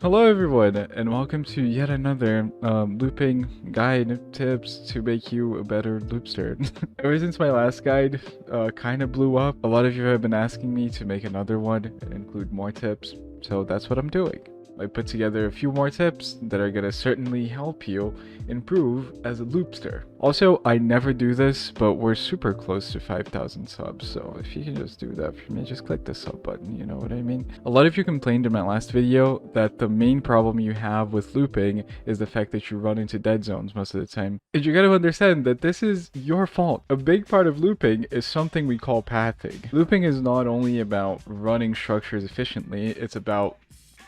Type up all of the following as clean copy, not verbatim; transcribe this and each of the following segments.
Hello everyone, and welcome to yet another looping guide tips to make you a better loopster. Ever since my last guide kind of blew up, a lot of you have been asking me to make another one and include more tips, so that's what I'm doing. I put together a few more tips that are gonna certainly help you improve as a loopster. Also, I never do this, but we're super close to 5,000 subs, so if you can just do that for me, just click the sub button, you know what I mean? A lot of you complained in my last video that the main problem you have with looping is the fact that you run into dead zones most of the time. And you gotta understand that this is your fault. A big part of looping is something we call pathing. Looping is not only about running structures efficiently, it's about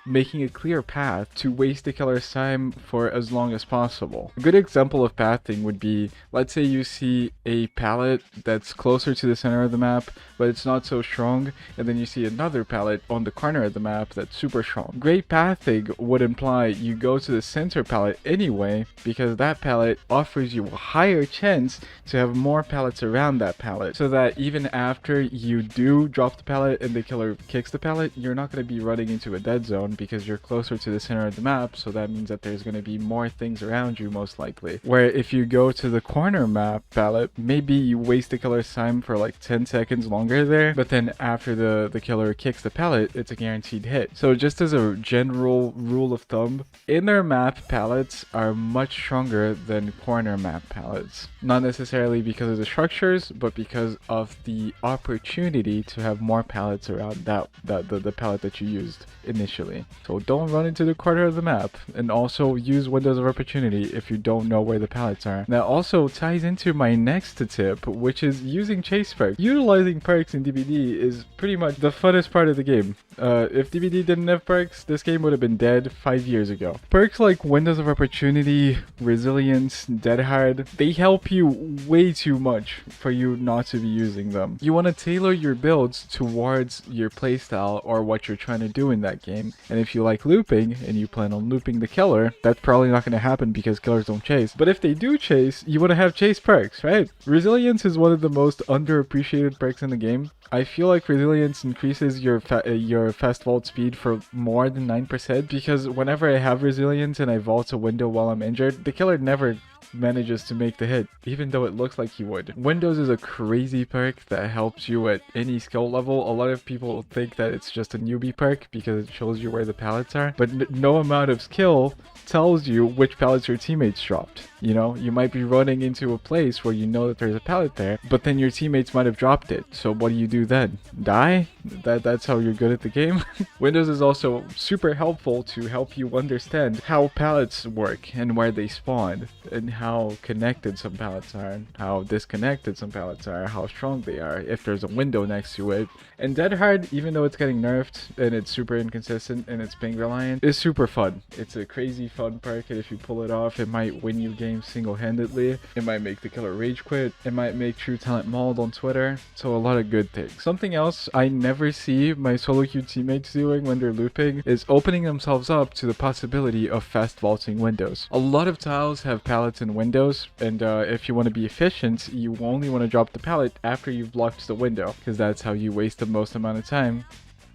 making a clear path to waste the killer's time for as long as possible. A good example of pathing would be, let's say you see a pallet that's closer to the center of the map, but it's not so strong, and then you see another pallet on the corner of the map that's super strong. Great pathing would imply you go to the center pallet anyway, because that pallet offers you a higher chance to have more pallets around that pallet, so that even after you do drop the pallet and the killer kicks the pallet, you're not going to be running into a dead zone because you're closer to the center of the map, so that means that there's going to be more things around you most likely. Where if you go to the corner map pallet, maybe you waste the killer's time for like 10 seconds longer there, but then after the killer kicks the pallet, it's a guaranteed hit. So just as a general rule of thumb, inner map pallets are much stronger than corner map pallets. Not necessarily because of the structures, but because of the opportunity to have more pallets around the pallet that you used initially. So don't run into the corner of the map, and also use windows of opportunity if you don't know where the pallets are. That also ties into my next tip, which is using chase perks. Utilizing perks in DBD is pretty much the funnest part of the game. If DBD didn't have perks, this game would have been dead 5 years ago. Perks like windows of opportunity, resilience, deadhard, they help you way too much for you not to be using them. You want to tailor your builds towards your playstyle or what you're trying to do in that game. And if you like looping and you plan on looping the killer, that's probably not going to happen because killers don't chase. But if they do chase, you want to have chase perks, right? Resilience is one of the most underappreciated perks in the game. I feel like resilience increases your fast vault speed for more than 9%, because whenever I have resilience and I vault a window while I'm injured, the killer never manages to make the hit, even though it looks like he would. Windows is a crazy perk that helps you at any skill level. A lot of people think that it's just a newbie perk because it shows you where the pallets are, but no amount of skill tells you which pallets your teammates dropped. You know, you might be running into a place where you know that there's a pallet there, but then your teammates might have dropped it. So what do you do then? Die? That's how you're good at the game? Windows is also super helpful to help you understand how pallets work and where they spawn, and how connected some pallets are, how disconnected some pallets are, how strong they are, if there's a window next to it. And deadhard, even though it's getting nerfed and it's super inconsistent and it's ping reliant, is super fun. It's a crazy fun perk, and if you pull it off, it might win you games single-handedly. It might make the killer rage quit. It might make True Talent mauled on Twitter. So a lot of good things. Something else I never see my solo queue teammates doing when they're looping is opening themselves up to the possibility of fast vaulting windows. A lot of tiles have pallets and windows, and if you want to be efficient, you only want to drop the pallet after you've blocked the window, because that's how you waste the most amount of time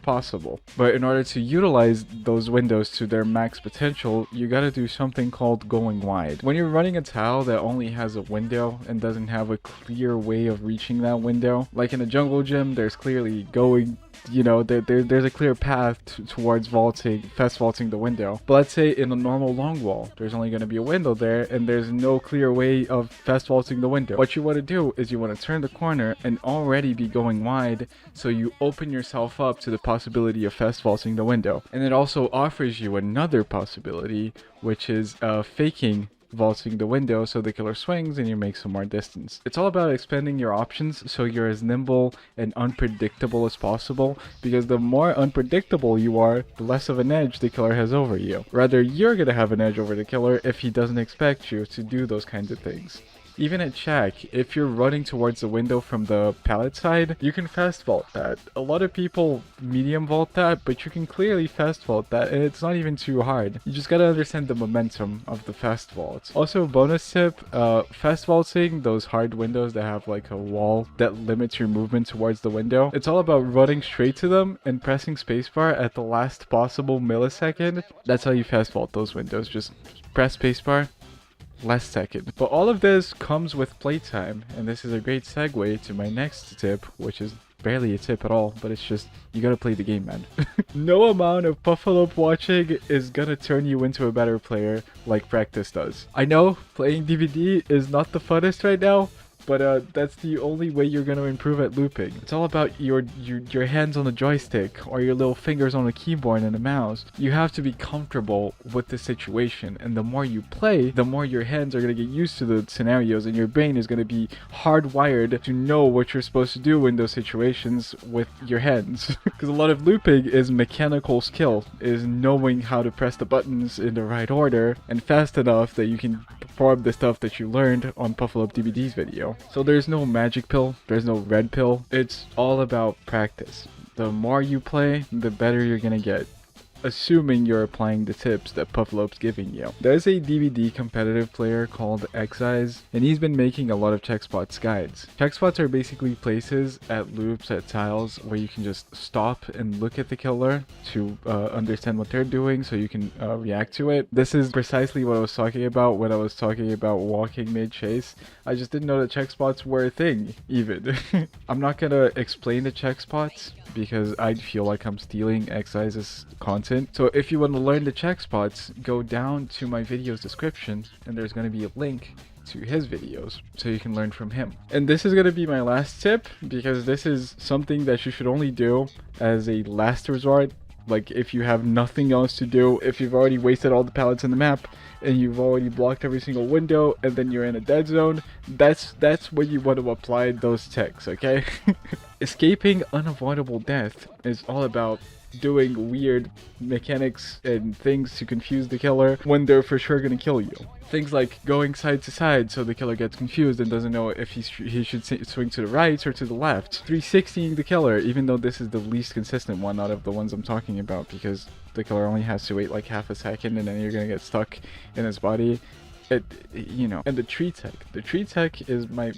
possible. But in order to utilize those windows to their max potential, you gotta do something called going wide. When you're running a tile that only has a window and doesn't have a clear way of reaching that window, like in a jungle gym, there's clearly going, you know, there's a clear path towards fast vaulting the window. But let's say in a normal long wall, there's only going to be a window there, and there's no clear way of fast vaulting the window. What you want to do is you want to turn the corner and already be going wide, so you open yourself up to the possibility of fast vaulting the window. And it also offers you another possibility, which is faking vaulting the window so the killer swings and you make some more distance. It's all about expanding your options so you're as nimble and unpredictable as possible, because the more unpredictable you are, the less of an edge the killer has over you. Rather, you're gonna have an edge over the killer if he doesn't expect you to do those kinds of things. Even at check, if you're running towards the window from the pallet side, you can fast vault that. A lot of people medium vault that, but you can clearly fast vault that, and it's not even too hard. You just gotta understand the momentum of the fast vault. Also, bonus tip, fast vaulting those hard windows that have like a wall that limits your movement towards the window. It's all about running straight to them and pressing spacebar at the last possible millisecond. That's how you fast vault those windows. Just press spacebar, last second. But all of this comes with playtime, and this is a great segue to my next tip, which is barely a tip at all, but it's just, you gotta play the game, man. No amount of Puffalope watching is gonna turn you into a better player like practice does. I know playing DVD is not the funnest right now, but that's the only way you're going to improve at looping. It's all about your hands on the joystick or your little fingers on the keyboard and the mouse. You have to be comfortable with the situation, and the more you play, the more your hands are going to get used to the scenarios, and your brain is going to be hardwired to know what you're supposed to do in those situations with your hands. Because a lot of looping is mechanical skill, is knowing how to press the buttons in the right order and fast enough that you can perform the stuff that you learned on Puffalope DVD's video. So there's no magic pill, there's no red pill. It's all about practice. The more you play, the better you're gonna get, assuming you're applying the tips that Puffalope's giving you. There's a DVD competitive player called Xeyes, and he's been making a lot of Checkspots guides. Checkspots are basically places at loops, at tiles, where you can just stop and look at the killer to understand what they're doing so you can react to it. This is precisely what I was talking about when I was talking about walking mid-chase. I just didn't know that Checkspots were a thing, even. I'm not gonna explain the Checkspots because I'd feel like I'm stealing Xeyes' content. So if you want to learn the Checkspots, go down to my video's description and there's going to be a link to his videos so you can learn from him. And this is going to be my last tip, because this is something that you should only do as a last resort. Like if you have nothing else to do, if you've already wasted all the pallets in the map and you've already blocked every single window and then you're in a dead zone, that's when you want to apply those techs, okay? Escaping unavoidable death is all about doing weird mechanics and things to confuse the killer when they're for sure gonna kill you. Things like going side to side so the killer gets confused and doesn't know if he should swing to the right or to the left. 360ing the killer, even though this is the least consistent one out of the ones I'm talking about, because the killer only has to wait like half a second and then you're gonna get stuck in his body. You know. And the tree tech. The tree tech is my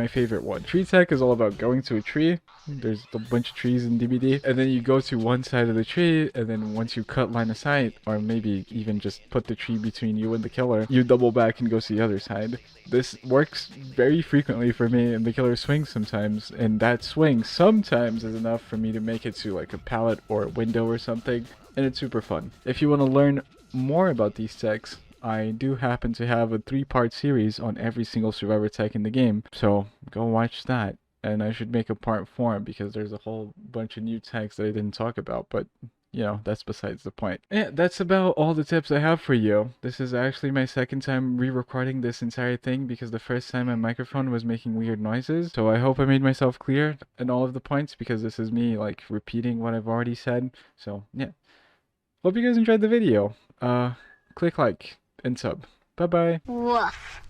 favorite one. Tree tech is all about going to a tree. There's a bunch of trees in DBD, and then you go to one side of the tree, and then once you cut line of sight, or maybe even just put the tree between you and the killer, you double back and go to the other side. This works very frequently for me, and the killer swings sometimes, and that swing sometimes is enough for me to make it to like a pallet or a window or something, and it's super fun. If you want to learn more about these techs, I do happen to have a 3-part series on every single survivor tech in the game, so go watch that. And I should make a part 4 because there's a whole bunch of new techs that I didn't talk about, but you know, that's besides the point. Yeah, that's about all the tips I have for you. This is actually my second time re-recording this entire thing because the first time my microphone was making weird noises. So I hope I made myself clear in all of the points, because this is me like repeating what I've already said. So yeah, hope you guys enjoyed the video. Click like and sub. Bye bye. Woof.